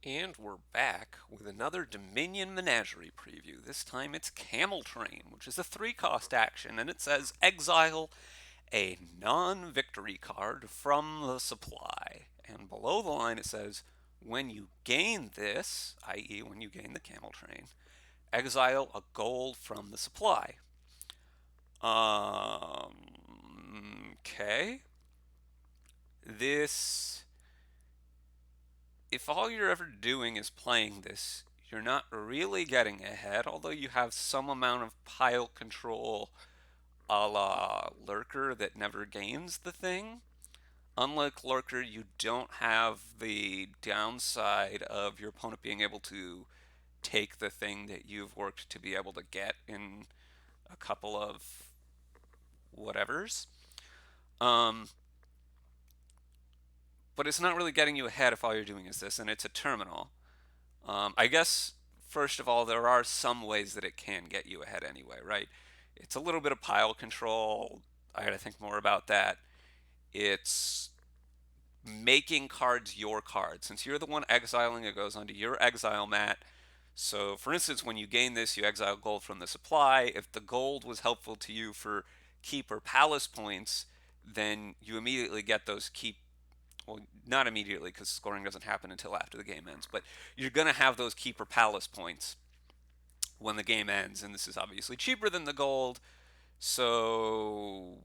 And we're back with another Dominion Menagerie preview. This time it's Camel Train, which is a 3-cost action, and it says exile a non-victory card from the supply. And below the line it says when you gain this, i.e., when you gain the Camel Train, exile a gold from the supply. Okay. This if all you're ever doing is playing this, you're not really getting ahead, although you have some amount of pile control a la Lurker that never gains the thing. Unlike Lurker, you don't have the downside of your opponent being able to take the thing that you've worked to be able to get in a couple of whatevers. Um, but it's not really getting you ahead if all you're doing is this, and it's a terminal. I guess, first of all, there are some ways that it can get you ahead anyway, right? It's a little bit of pile control. I gotta think more about that. It's making cards your cards. Since you're the one exiling, it goes onto your exile mat. So, for instance, when you gain this, you exile gold from the supply. If the gold was helpful to you for keep or palace points, then you immediately get those keep, well, not immediately because scoring doesn't happen until after the game ends, but you're going to have those keeper palace points when the game ends, and this is obviously cheaper than the gold, so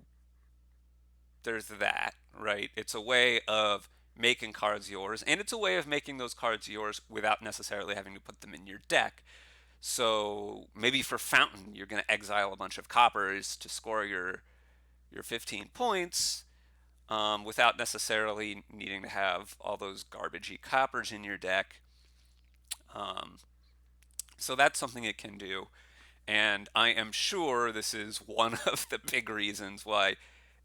there's that, right? It's a way of making cards yours, and it's a way of making those cards yours without necessarily having to put them in your deck. So maybe for Fountain, you're going to exile a bunch of coppers to score your 15 points, without necessarily needing to have all those garbagey coppers in your deck. Um, so that's something it can do. And I am sure this is one of the big reasons why,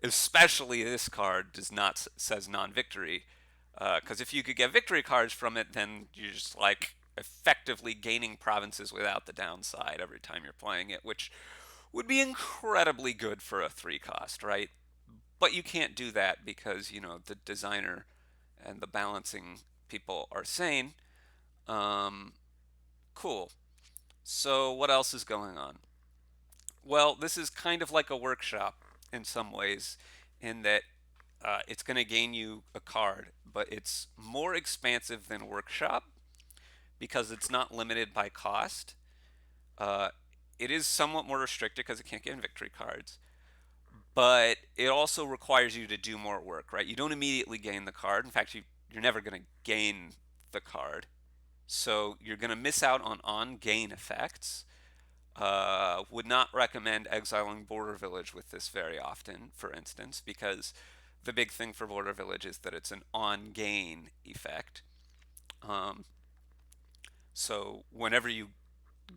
especially this card does not says non-victory. Because if you could get victory cards from it, then you're just like effectively gaining provinces without the downside every time you're playing it, which would be incredibly good for a 3-cost, right? But you can't do that because, the designer and the balancing people are sane. Um, cool. So, what else is going on? Well, this is kind of like a workshop in some ways, in that it's going to gain you a card, but it's more expansive than workshop because it's not limited by cost. Uh, it is somewhat more restricted because it can't get victory cards, but it also requires you to do more work, right? You don't immediately gain the card. In fact, you're never going to gain the card. So you're going to miss out on gain effects. Would not recommend exiling Border Village with this very often, for instance, because the big thing for Border Village is that it's an on gain effect. Um, so whenever you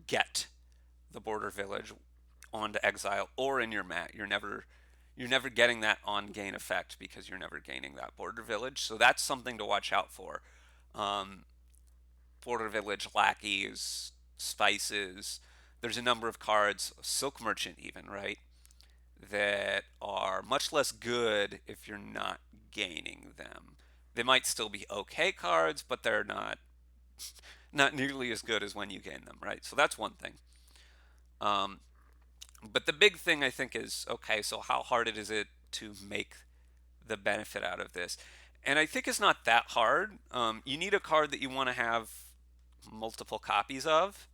get the Border Village onto exile or in your mat, you're never getting that on gain effect because you're never gaining that Border Village. So that's something to watch out for. Um, Border Village lackeys, spices. There's a number of cards, Silk Merchant even, right? That are much less good if you're not gaining them. They might still be okay cards, but they're not nearly as good as when you gain them, right? So that's one thing. Um, but the big thing I think is, okay, so how hard is it to make the benefit out of this? And I think it's not that hard. You need a card that you want to have multiple copies of,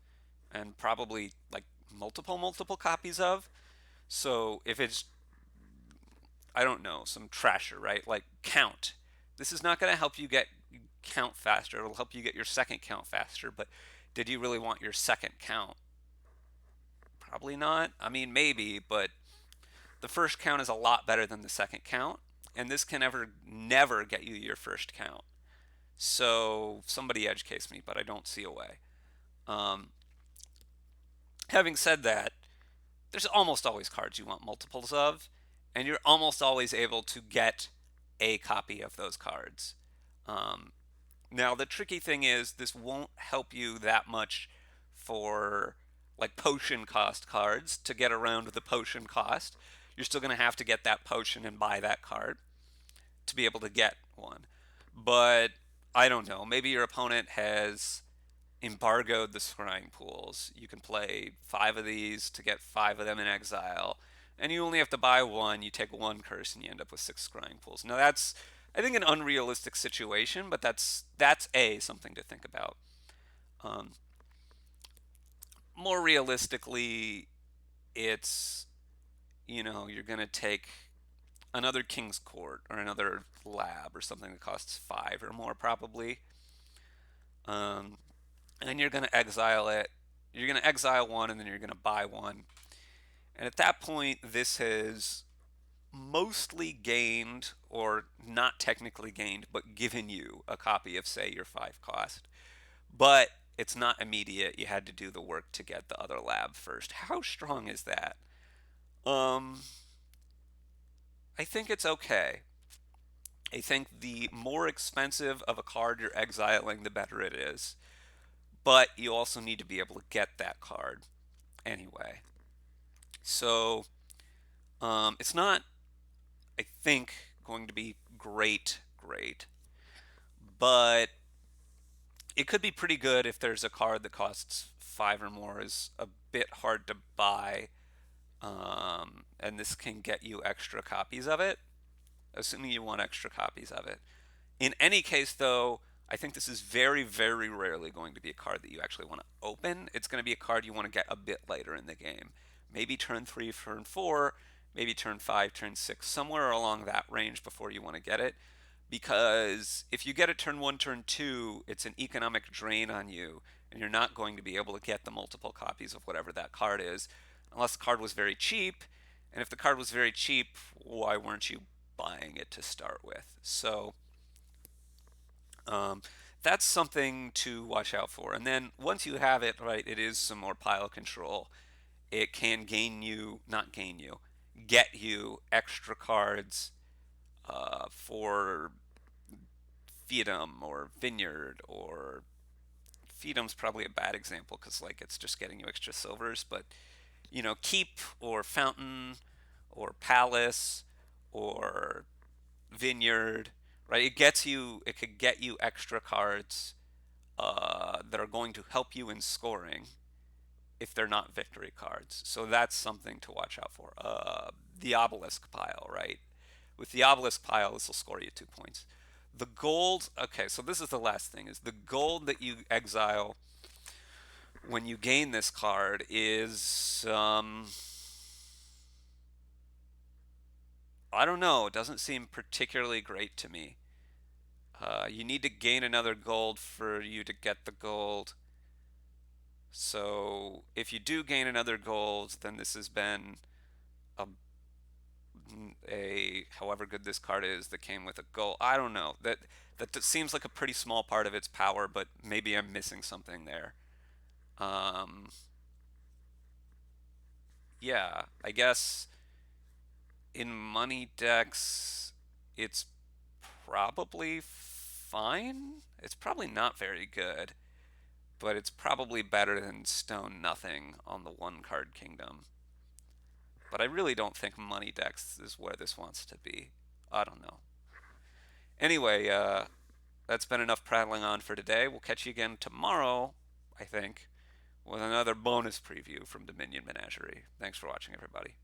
and probably like multiple copies of. So if it's, I don't know, some trasher, right? Like count. This is not going to help you get count faster. It'll help you get your second count faster, but did you really want your second count? Probably not. I mean, maybe, but the first count is a lot better than the second count, and this can never get you your first count. So somebody edge case me, but I don't see a way. Um, Having said that, there's almost always cards you want multiples of, and you're almost always able to get a copy of those cards. Um, Now, the tricky thing is, this won't help you that much for like potion cost cards to get around the potion cost. You're still going to have to get that potion and buy that card to be able to get one. But I don't know. Maybe your opponent has embargoed the scrying pools. You can play five of these to get five of them in exile, and you only have to buy one. You take one curse, and you end up with six scrying pools. Now that's, I think, an unrealistic situation, but that's a something to think about. Um, More realistically, it's you're gonna take another King's Court or another lab or something that costs five or more probably, um, and you're gonna exile it. You're gonna exile one, and then you're gonna buy one. And at that point, this has mostly gained, or not technically gained, but given you a copy of, say, your five cost. But it's not immediate. You had to do the work to get the other lab first. How strong is that? Um, I think it's okay. I think the more expensive of a card you're exiling, the better it is. But you also need to be able to get that card anyway. So it's not, I think, going to be great, but it could be pretty good if there's a card that costs five or more is a bit hard to buy, and this can get you extra copies of it, assuming you want extra copies of it. In any case, though, I think this is very rarely going to be a card that you actually want to open. It's going to be a card you want to get a bit later in the game. Maybe turn 3, turn 4, maybe turn 5, turn 6, somewhere along that range before you want to get it. Because if you get it turn 1, turn 2, it's an economic drain on you, and you're not going to be able to get the multiple copies of whatever that card is, unless the card was very cheap. And if the card was very cheap, why weren't you buying it to start with? So um, that's something to watch out for. And then once you have it, right, it is some more pile control. It can gain you, not gain you, get you extra cards for Feedom or Vineyard, or Feedom's probably a bad example because like it's just getting you extra silvers, but Keep or Fountain or Palace or Vineyard, right? It could get you extra cards that are going to help you in scoring if they're not victory cards. So that's something to watch out for. The obelisk pile, right? With the obelisk pile, this will score you 2 points. The gold, okay, so this is the last thing, is the gold that you exile when you gain this card is, I don't know, it doesn't seem particularly great to me. You need to gain another gold for you to get the gold. So if you do gain another gold, then this has been a, however good this card is that came with a gold. I don't know. That seems like a pretty small part of its power, but maybe I'm missing something there. Um, yeah, I guess in money decks, it's probably fine. It's probably not very good, but it's probably better than Stone Nothing on the one card kingdom. But I really don't think money decks is where this wants to be. I don't know. Anyway, that's been enough prattling on for today. We'll catch you again tomorrow, I think, with another bonus preview from Dominion Menagerie. Thanks for watching, everybody.